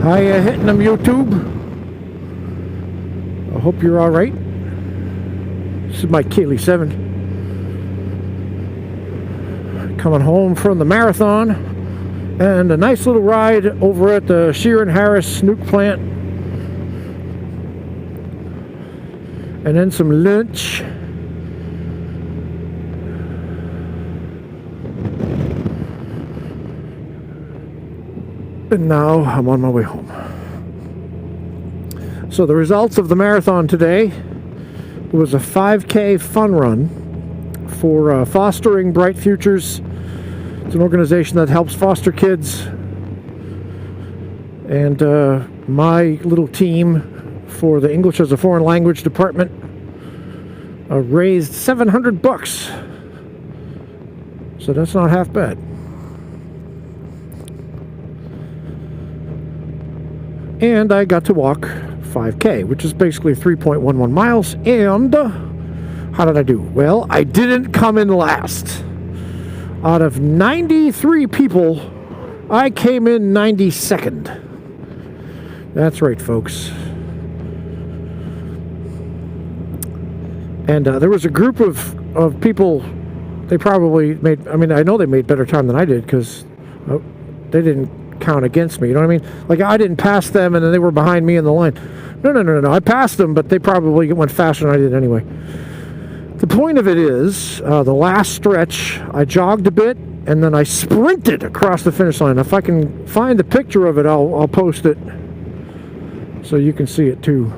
How you hitting them, YouTube? I hope you're all right. This is my Kaylee 7. Coming home from the marathon and a nice little ride over at the Sheeran Harris Nuke plant. And then some lunch. And now I'm on my way home. So the results of the marathon today was a 5K fun run for Fostering Bright Futures. It's an organization that helps foster kids. And my little team for the English as a Foreign Language department raised $700. So that's not half bad. And I got to walk 5K, which is basically 3.11 miles. And how did I do? Well, I didn't come in last. Out of 93 people, I came in 92nd. That's right, folks. And there was a group of people. They probably made, I mean, I know they made better time than I did because they didn't count against me, you know what I mean? Like, I didn't pass them and then they were behind me in the line. No. I passed them, but they probably went faster than I did anyway. The point of it is, the last stretch, I jogged a bit and then I sprinted across the finish line. If I can find a picture of it, I'll post it so you can see it too.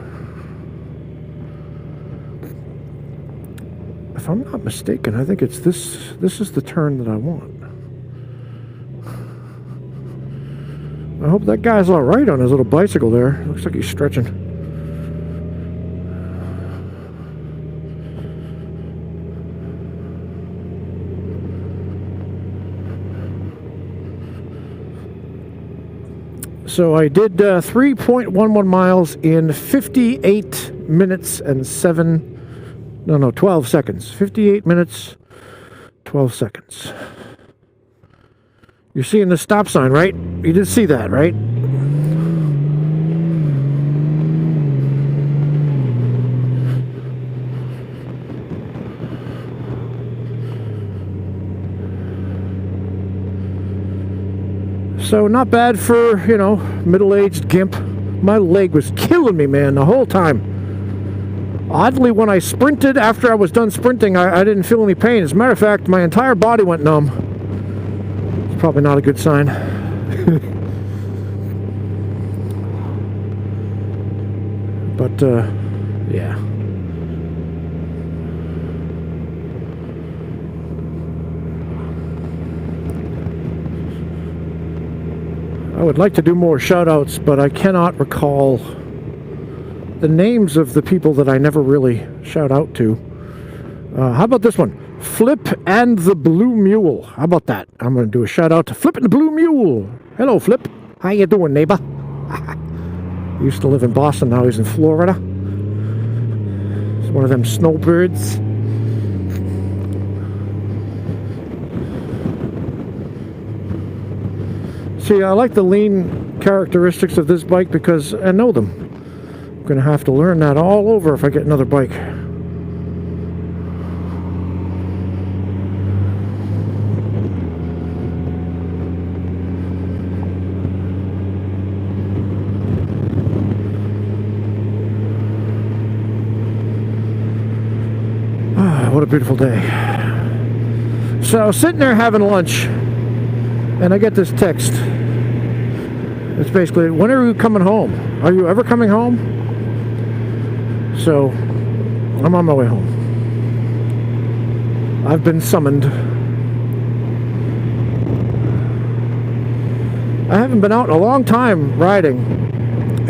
If I'm not mistaken, I think it's this. This is the turn that I want. I hope that guy's all right on his little bicycle there. Looks like he's stretching. So I did 3.11 miles in 58 minutes and 12 seconds. 58 minutes, 12 seconds. You're seeing the stop sign, right? You did see that, right? So not bad for, you know, middle-aged gimp. My leg was killing me, man, the whole time. Oddly, when I sprinted, after I was done sprinting, I didn't feel any pain. As a matter of fact, my entire body went numb. Probably not a good sign. But yeah. I would like to do more shout-outs, but I cannot recall the names of the people that I never really shout out to. How about this one? Flip and the Blue Mule. How about that? I'm going to do a shout out to Flip and the Blue Mule. Hello, Flip. How you doing, neighbor? He used to live in Boston. Now he's in Florida. He's one of them snowbirds. See, I like the lean characteristics of this bike because I know them. I'm going to have to learn that all over if I get another bike. What a beautiful day. So I was sitting there having lunch and I get this text. It's basically, when are you coming home? Are you ever coming home? So I'm on my way home. I've been summoned. I haven't been out in a long time riding,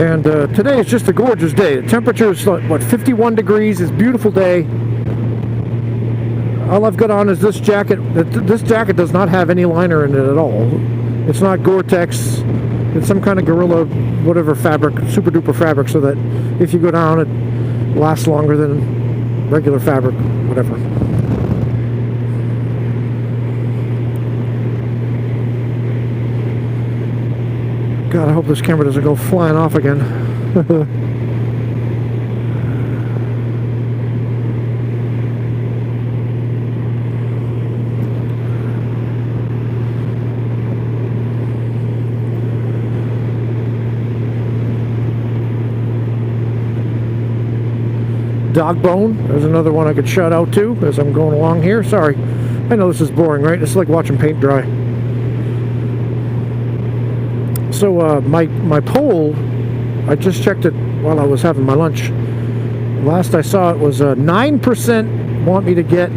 and today is just a gorgeous day. The temperature is what, 51 degrees. It's a beautiful day. All I've got on is this jacket. This jacket does not have any liner in it at all. It's not Gore-Tex. It's some kind of Gorilla, whatever fabric, super duper fabric, so that if you go down, it lasts longer than regular fabric, whatever. God, I hope this camera doesn't go flying off again. Dogbone, there's another one I could shout out to as I'm going along here. Sorry, I know this is boring, right? It's like watching paint dry. So my poll, I just checked it while I was having my lunch. Last I saw it was 9% want me to get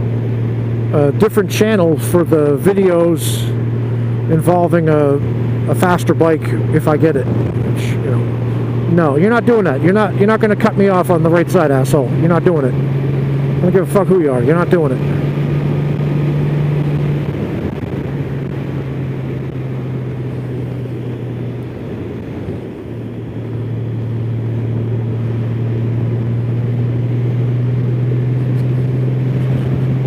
a different channel for the videos involving a faster bike if I get it. Which, you know, no, you're not doing that. You're not going to cut me off on the right side, asshole. You're not doing it. I don't give a fuck who you are. You're not doing it.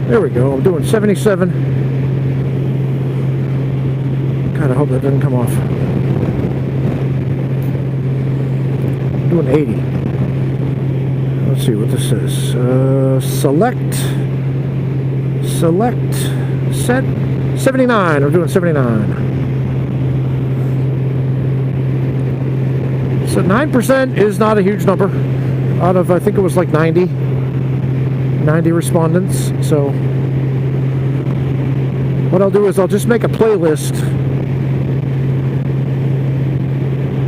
There we go. I'm doing 77. God, I hope that doesn't come off. I'm doing 80. Let's see what this is. Select, set, 79. I'm doing 79. So 9% is not a huge number. Out of, I think it was like 90 respondents. So what I'll do is I'll just make a playlist,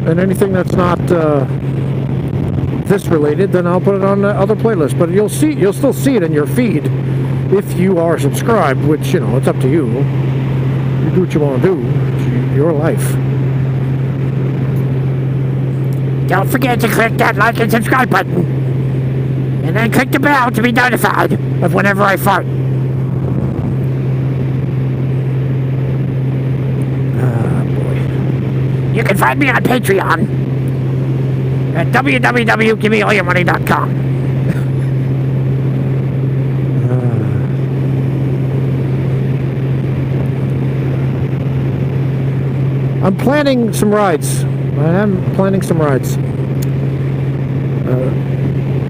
and anything that's not this related, then I'll put it on the other playlist. But you'll still see it in your feed if you are subscribed, which, you know, it's up to you. You do what you want to do. It's your life. Don't forget to click that like and subscribe button. And then click the bell to be notified of whenever I fart. Ah, boy. You can find me on Patreon at www.givemeallyourmoney.com. I'm planning some rides. I am planning some rides.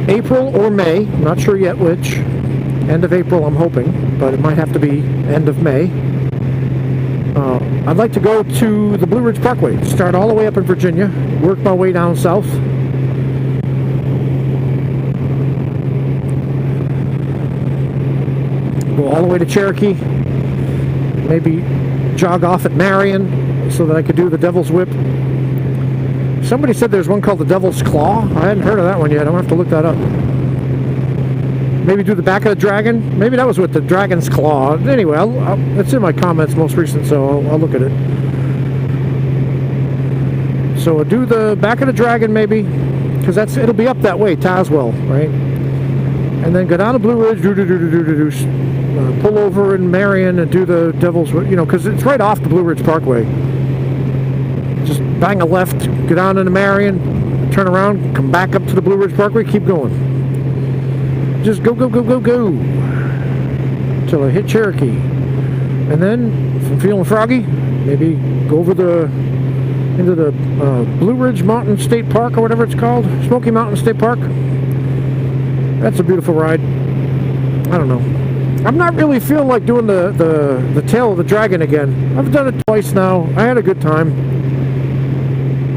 April or May, not sure yet which. End of April, I'm hoping, but it might have to be end of May. I'd like to go to the Blue Ridge Parkway, start all the way up in Virginia, work my way down south. Go all the way to Cherokee, maybe jog off at Marion so that I could do the Devil's Whip. Somebody said there's one called the Devil's Claw. I hadn't heard of that one yet. I'm going to have to look that up. Maybe do the back of the dragon. Maybe that was with the Dragon's Claw. Anyway, it's in my comments most recent, so I'll look at it. So I'll do the back of the dragon maybe, because it'll be up that way, Tazewell, right? And then go down to Blue Ridge, pull over in Marion and do the Devil's, you know, because it's right off the Blue Ridge Parkway. Just bang a left, go down into Marion, turn around, come back up to the Blue Ridge Parkway, keep going. Just go, go, go, go, go, until I hit Cherokee. And then, if I'm feeling froggy, maybe go over into the Blue Ridge Mountain State Park, or whatever it's called, Smoky Mountain State Park. That's a beautiful ride. I don't know. I'm not really feeling like doing the Tail of the Dragon again. I've done it twice now. I had a good time.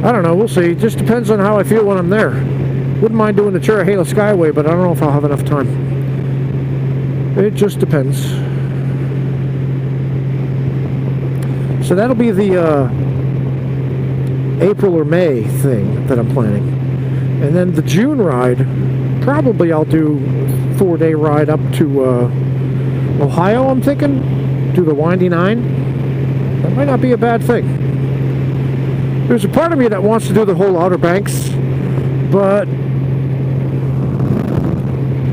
I don't know, we'll see. It just depends on how I feel when I'm there. Wouldn't mind doing the Cherahela Skyway, but I don't know if I'll have enough time. It just depends. So that'll be the April or May thing that I'm planning. And then the June ride, probably I'll do a 4-day ride up to Ohio, I'm thinking. Do the Windy Nine. That might not be a bad thing. There's a part of me that wants to do the whole Outer Banks, but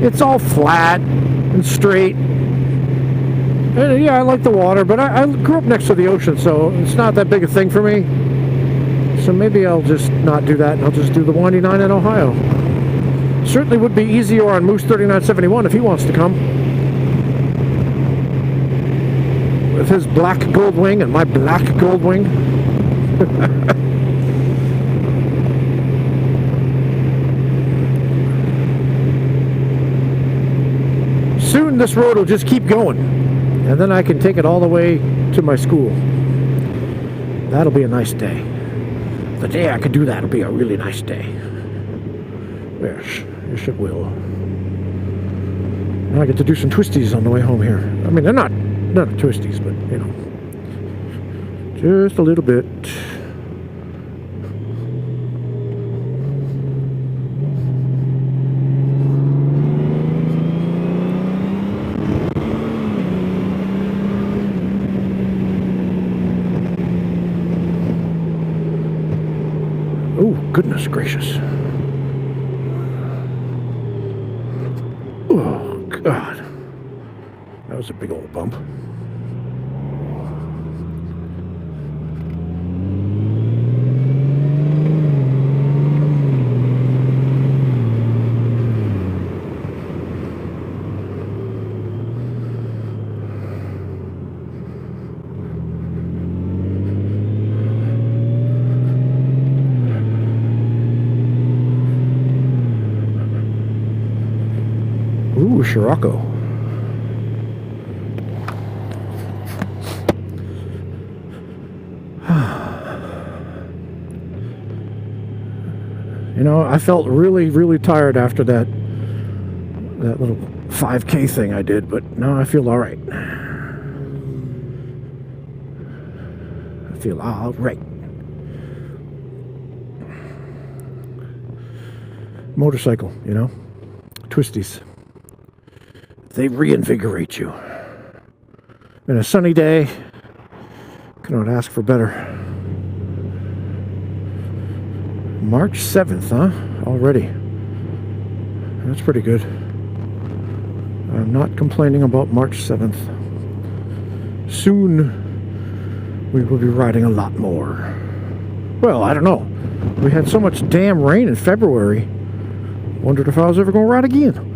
it's all flat and straight. And yeah, I like the water, but I grew up next to the ocean, so it's not that big a thing for me. So maybe I'll just not do that, and I'll just do the Windy Nine in Ohio. Certainly would be easier on Moose 3971 if he wants to come. With his black gold wing and my black gold wing. then this road will just keep going. And then I can take it all the way to my school. That'll be a nice day. The day I can do that will be a really nice day. Yes, it will. And I get to do some twisties on the way home here. I mean, they're not twisties, but, you know, just a little bit. Oh, goodness gracious. Oh, God. That was a big old bump. Ooh, Scirocco. You know, I felt really, really tired after that little 5K thing I did, but now I feel all right. I feel all right. Motorcycle, you know, twisties. They reinvigorate you. And a sunny day, cannot ask for better. March 7th, huh? Already. That's pretty good. I'm not complaining about March 7th. Soon, we will be riding a lot more. Well, I don't know. We had so much damn rain in February. Wondered if I was ever going to ride again.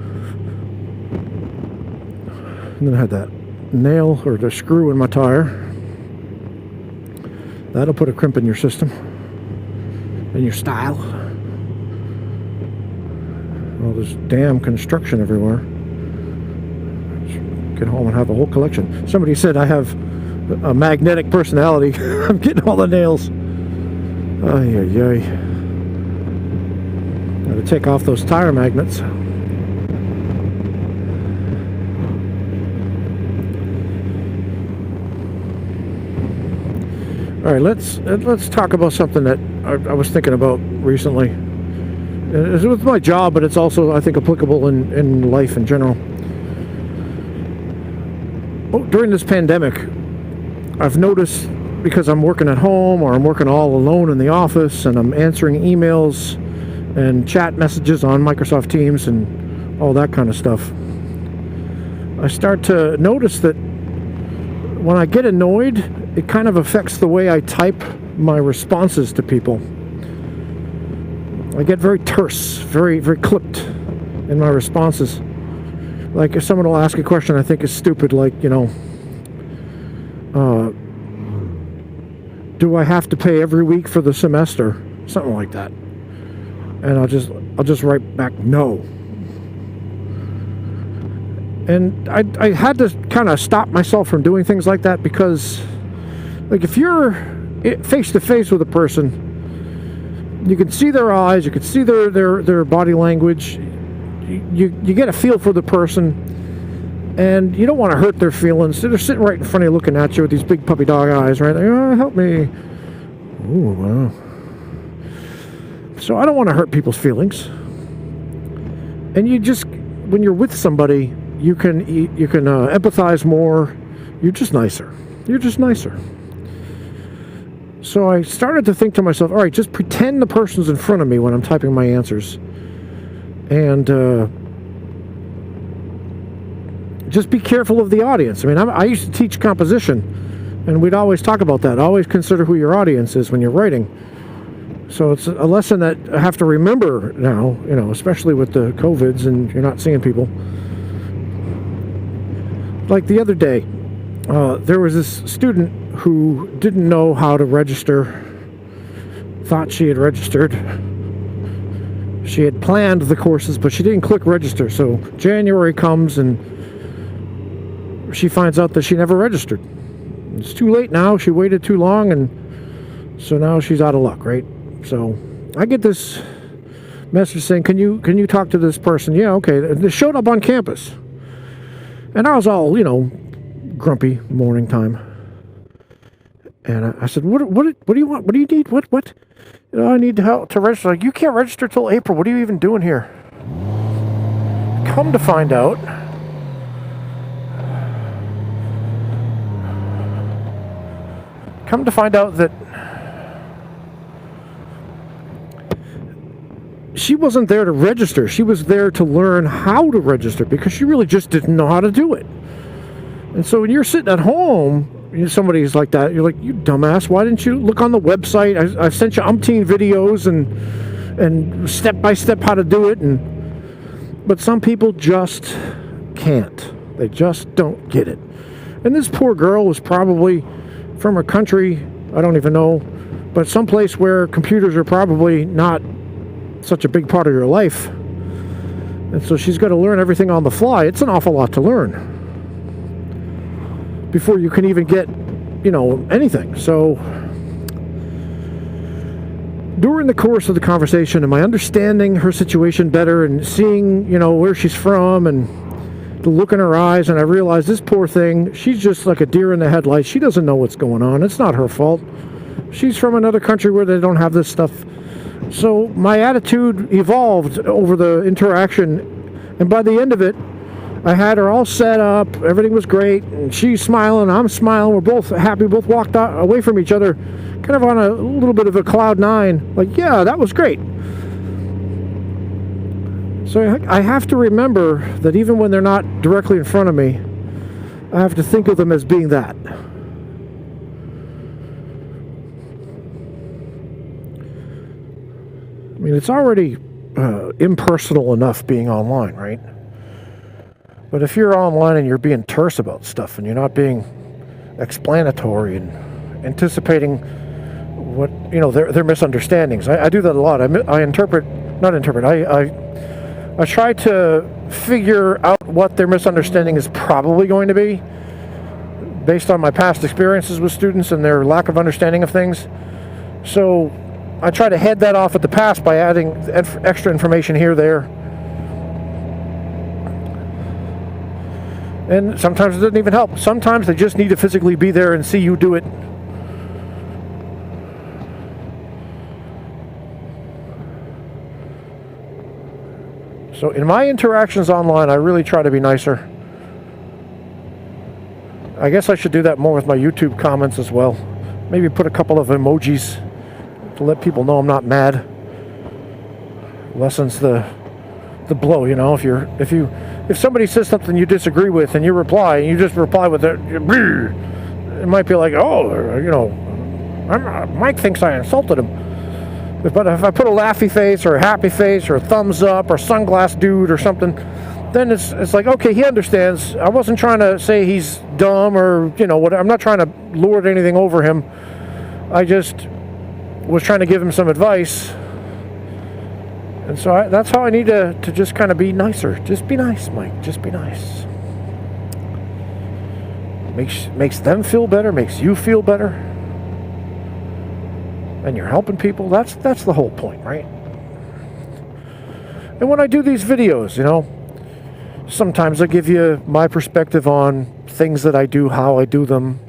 And then I had that nail or the screw in my tire. That'll put a crimp in your system. In your style. All this damn construction everywhere. Just get home and have a whole collection. Somebody said I have a magnetic personality. I'm getting all the nails. Ay, ay, ay. Gotta take off those tire magnets. All right, let's talk about something that I was thinking about recently. It's with my job, but it's also, I think, applicable in life in general. Oh, during this pandemic, I've noticed, because I'm working at home or I'm working all alone in the office and I'm answering emails and chat messages on Microsoft Teams and all that kind of stuff, I start to notice that when I get annoyed, it kind of affects the way I type my responses to people. I get very terse, very, very clipped in my responses. Like if someone will ask a question I think is stupid, like, you know, do I have to pay every week for the semester? Something like that. And I'll just write back, no. And I had to kind of stop myself from doing things like that, because like if you're face to face with a person, you can see their eyes, you can see their body language, you get a feel for the person, and you don't want to hurt their feelings. They're sitting right in front of you looking at you with these big puppy dog eyes, right? Like, oh, help me. Ooh, wow. So I don't want to hurt people's feelings. And you just, when you're with somebody, you can empathize more. You're just nicer. You're just nicer. So I started to think to myself, all right, just pretend the person's in front of me when I'm typing my answers. And just be careful of the audience. I mean, I used to teach composition, and we'd always talk about that. Always consider who your audience is when you're writing. So it's a lesson that I have to remember now, you know, especially with the COVIDs and you're not seeing people. Like the other day, there was this student who didn't know how to register, thought she had registered. She had planned the courses, but she didn't click register. So January comes and she finds out that she never registered. It's too late now. She waited too long, and so now she's out of luck, right? So I get this message saying, can you talk to this person? Yeah, okay. They showed up on campus, and I was all, grumpy morning time. And I said, what do you want? What do you need? What? I need help to register. Like, you can't register till April. What are you even doing here? Come to find out, that she wasn't there to register. She was there to learn how to register, because she really just didn't know how to do it. And so when you're sitting at home, somebody's like that, you're like, you dumbass, why didn't you look on the website? I've sent you umpteen videos and step by step how to do it. But some people just can't. They just don't get it. And this poor girl was probably from a country, I don't even know, but someplace where computers are probably not such a big part of your life. And so she's got to learn everything on the fly. It's an awful lot to learn before you can even get, anything. So during the course of the conversation, and my understanding her situation better and seeing, where she's from and the look in her eyes, and I realized this poor thing, she's just like a deer in the headlights. She doesn't know what's going on. It's not her fault. She's from another country where they don't have this stuff. So my attitude evolved over the interaction, and by the end of it, I had her all set up. Everything was great, and she's smiling, I'm smiling. We're both happy. We both walked away from each other, kind of on a little bit of a cloud nine. Like, yeah, that was great. So I have to remember that even when they're not directly in front of me, I have to think of them as being that. I mean, it's already impersonal enough being online, right? But if you're online and you're being terse about stuff and you're not being explanatory and anticipating what, their misunderstandings. I do that a lot. I try to figure out what their misunderstanding is probably going to be based on my past experiences with students and their lack of understanding of things. So I try to head that off at the pass by adding extra information here, there. And sometimes it doesn't even help. Sometimes they just need to physically be there and see you do it. So in my interactions online, I really try to be nicer. I guess I should do that more with my YouTube comments as well. Maybe put a couple of emojis to let people know I'm not mad. Lessens the blow, if somebody says something you disagree with and you reply and you just reply with it might be like, Mike thinks I insulted him. But if I put a laughy face or a happy face or a thumbs up or sunglass dude or something, then it's like, okay, he understands. I wasn't trying to say he's dumb or what. I'm not trying to lord anything over him. I just was trying to give him some advice. And so that's how I need to just kind of be nicer. Just be nice, Mike. Just be nice. Makes them feel better. Makes you feel better. And you're helping people. That's the whole point, right? And when I do these videos, sometimes I give you my perspective on things that I do, how I do them,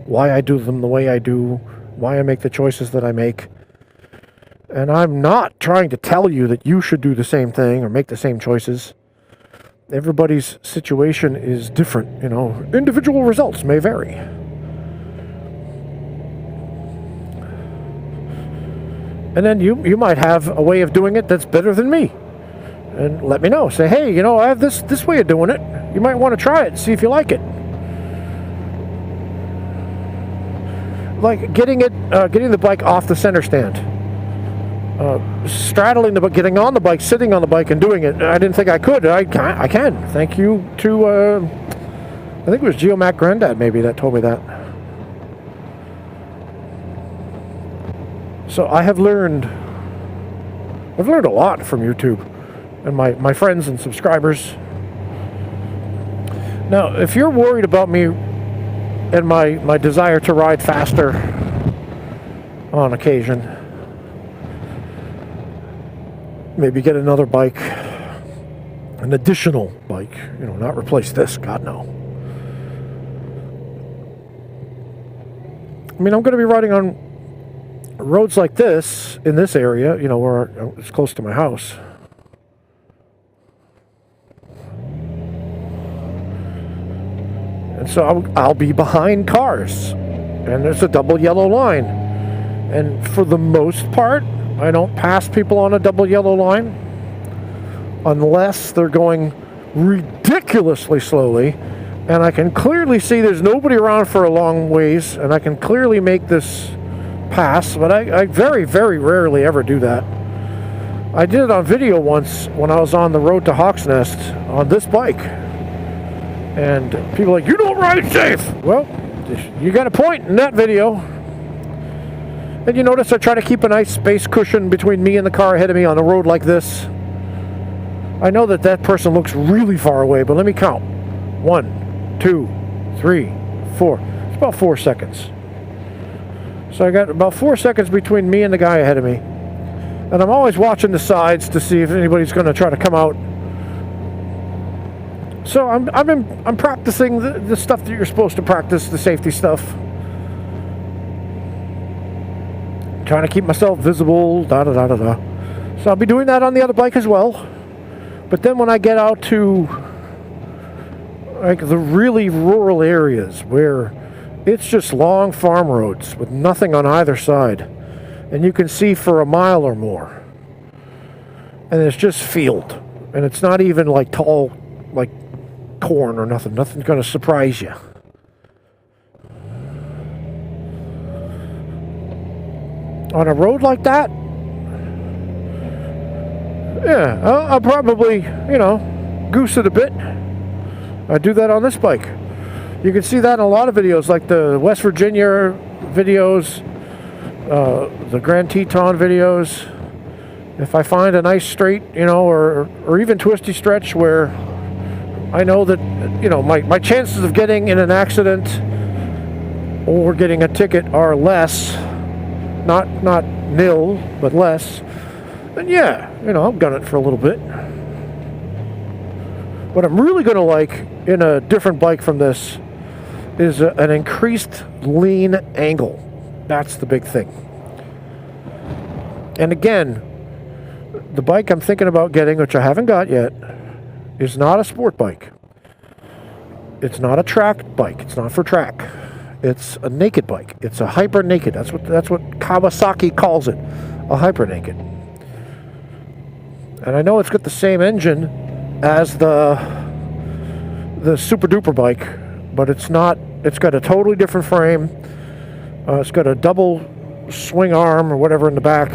why I do them the way I do, why I make the choices that I make. And I'm not trying to tell you that you should do the same thing or make the same choices. Everybody's situation is different, Individual results may vary. And then you might have a way of doing it that's better than me. And let me know. Say, hey, I have this way of doing it. You might want to try it, see if you like it. Like getting the bike off the center stand. Straddling getting on the bike, sitting on the bike and doing it. I didn't think I could. I can. Thank you to, I think it was GeoMac Granddad maybe that told me that. So I have learned a lot from YouTube and my friends and subscribers. Now, if you're worried about me and my desire to ride faster on occasion, maybe get another bike, an additional bike, you know, not replace this, God no. I mean, I'm going to be riding on roads like this in this area, you know, where it's close to my house. And so I'll be behind cars, and there's a double yellow line. And for the most part, I don't pass people on a double yellow line unless they're going ridiculously slowly, and I can clearly see there's nobody around for a long ways, and I can clearly make this pass, but I very, very rarely ever do that. I did it on video once when I was on the road to Hawks Nest on this bike. And people are like, you don't ride safe. Well, you got a point in that video. And you notice I try to keep a nice space cushion between me and the car ahead of me on a road like this. I know that that person looks really far away, but let me count. 1, 2, 3, 4. It's about 4 seconds. So I got about 4 seconds between me and the guy ahead of me. And I'm always watching the sides to see if anybody's going to try to come out. So I'm practicing the stuff that you're supposed to practice, the safety stuff. Trying to keep myself visible, da-da-da-da-da. So I'll be doing that on the other bike as well. But then when I get out to like the really rural areas where it's just long farm roads with nothing on either side, and you can see for a mile or more, and it's just field, and it's not even like tall, like corn or nothing. Nothing's going to surprise you. On a road like that, yeah, I'll probably, you know, goose it a bit. I do that on this bike. You can see that in a lot of videos, like the West Virginia videos, the Grand Teton videos. If I find a nice straight, you know, or even twisty stretch where I know that, you know, my chances of getting in an accident or getting a ticket are less, not nil, but less, then yeah, you know, I'll gun it for a little bit. What I'm really going to like in a different bike from this is an increased lean angle. That's the big thing. And again, the bike I'm thinking about getting, which I haven't got yet, is not a sport bike. It's not a track bike. It's not for track. It's a naked bike. It's a hyper naked. That's what Kawasaki calls it, a hyper naked. And I know it's got the same engine as the super duper bike, but it's not. It's got a totally different frame. It's got a double swing arm or whatever in the back.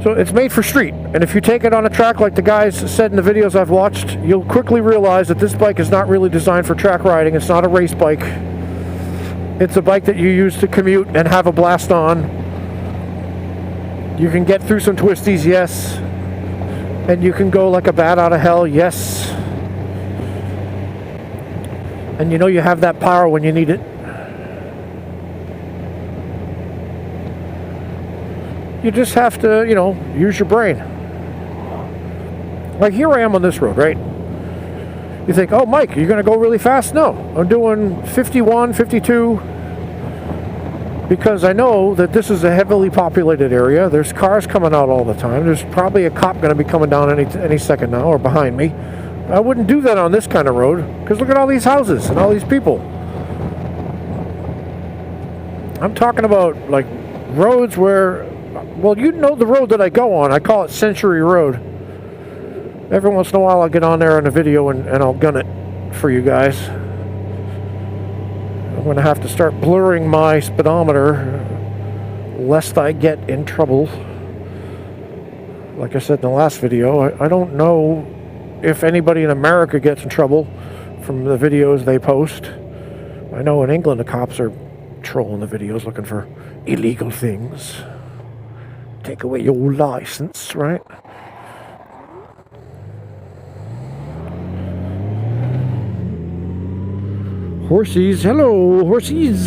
So it's made for street, and if you take it on a track like the guys said in the videos I've watched, you'll quickly realize that this bike is not really designed for track riding. It's not a race bike. It's a bike that you use to commute and have a blast on. You can get through some twisties, yes, and you can go like a bat out of hell, yes. And you know you have that power when you need it. You just have to, you know, use your brain. Like here I am on this road, right? You think, oh, Mike, you're going to go really fast? No, I'm doing 51, 52, because I know that this is a heavily populated area. There's cars coming out all the time. There's probably a cop going to be coming down any second now or behind me. I wouldn't do that on this kind of road, because look at all these houses and all these people. I'm talking about like roads where, well, you know the road that I go on. I call it Century Road. Every once in a while I'll get on there in a video and I'll gun it for you guys. I'm going to have to start blurring my speedometer lest I get in trouble. Like I said in the last video, I don't know if anybody in America gets in trouble from the videos they post. I know in England the cops are trolling the videos looking for illegal things. Take away your license, right? Horsies. Hello, horsies.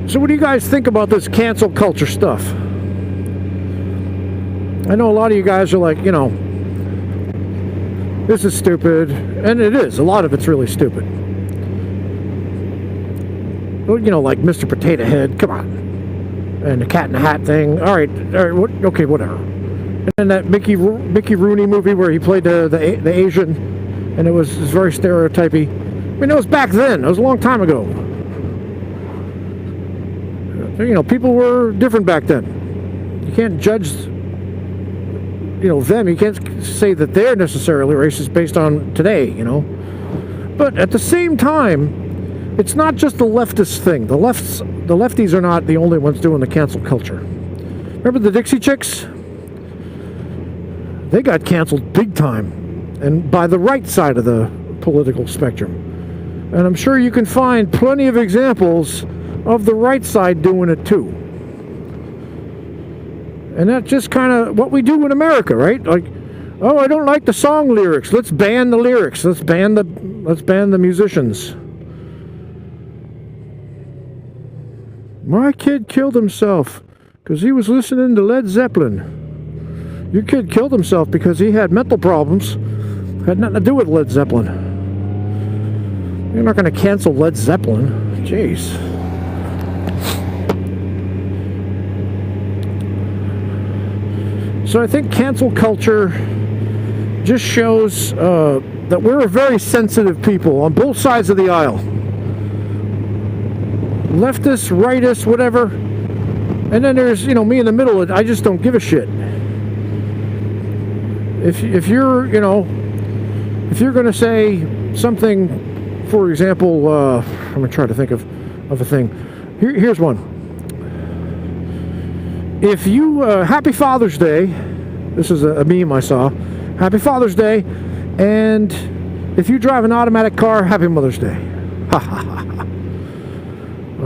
So what do you guys think about this cancel culture stuff? I know a lot of you guys are like, you know, this is stupid. And it is. A lot of it's really stupid. Well, you know, like Mr. Potato Head. Come on. And the Cat in the Hat thing. All right. Okay, whatever. And then that Mickey Rooney movie where he played the Asian. And it was very stereotypy. I mean, it was back then. It was a long time ago. You know, people were different back then. You can't judge, you know, them. You can't say that they're necessarily racist based on today, you know. But at the same time, it's not just the leftist thing. The lefties are not the only ones doing the cancel culture. Remember the Dixie Chicks? They got canceled big time, and by the right side of the political spectrum. And I'm sure you can find plenty of examples of the right side doing it too. And that's just kind of what we do in America, right? Like, oh, I don't like the song lyrics. Let's ban the lyrics. Let's ban the musicians. My kid killed himself because he was listening to Led Zeppelin. Your kid killed himself because he had mental problems. Had nothing to do with Led Zeppelin. You're not going to cancel Led Zeppelin. Jeez. So I think cancel culture just shows that we're a very sensitive people on both sides of the aisle. Leftists, rightists, whatever. And then there's, you know, me in the middle. I just don't give a shit. If you're, you know, if you're going to say something, for example, I'm going to try to think of a thing. Here's one. If you, Happy Father's Day, this is a meme I saw, Happy Father's Day, and if you drive an automatic car, Happy Mother's Day. Ha ha ha ha.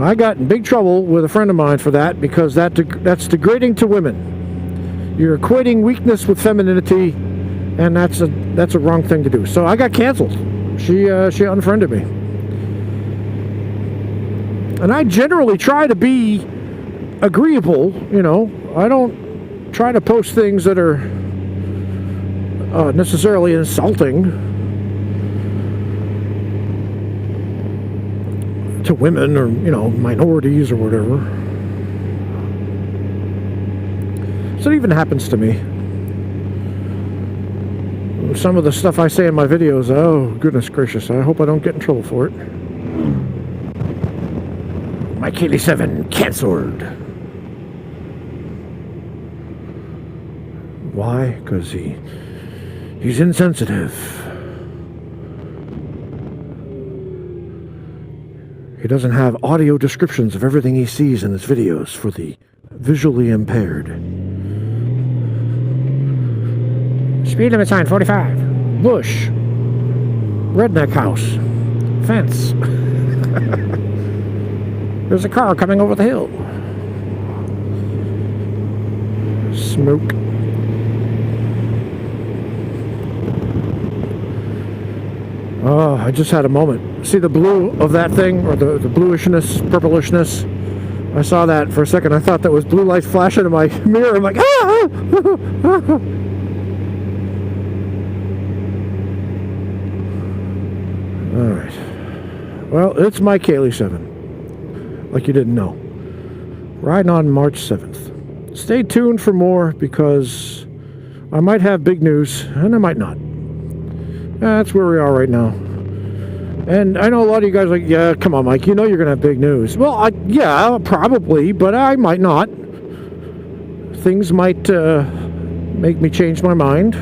I got in big trouble with a friend of mine for that, because that's degrading to women. You're equating weakness with femininity, and that's a wrong thing to do. So I got canceled. She unfriended me. And I generally try to be agreeable, you know. I don't try to post things that are necessarily insulting to women or, you know, minorities or whatever. So it even happens to me. Some of the stuff I say in my videos, oh goodness gracious, I hope I don't get in trouble for it. My Kaylee 7 cancelled. Why? Because he's insensitive. He doesn't have audio descriptions of everything he sees in his videos for the visually impaired. Speed limit sign 45. Bush. Redneck house. Fence. There's a car coming over the hill. Smoke. Oh, I just had a moment. See the blue of that thing, or the bluishness, purplishness? I saw that for a second. I thought that was blue lights flashing in my mirror. I'm like, ah! All right. Well, it's my Kaylee 7. Like you didn't know. Riding on March 7th. Stay tuned for more, because I might have big news, and I might not. That's where we are right now. And I know a lot of you guys are like, yeah, come on, Mike, you know you're going to have big news. Well, yeah, probably, but I might not. Things might make me change my mind.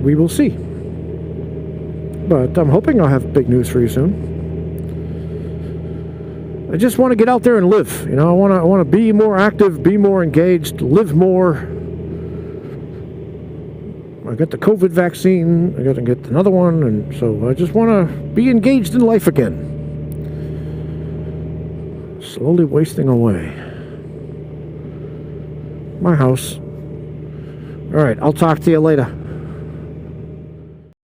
We will see. But I'm hoping I'll have big news for you soon. I just want to get out there and live. You know, I want to be more active, be more engaged, live more. I got the COVID vaccine, I got to get another one, and so I just want to be engaged in life again. Slowly wasting away. My house. All right, I'll talk to you later.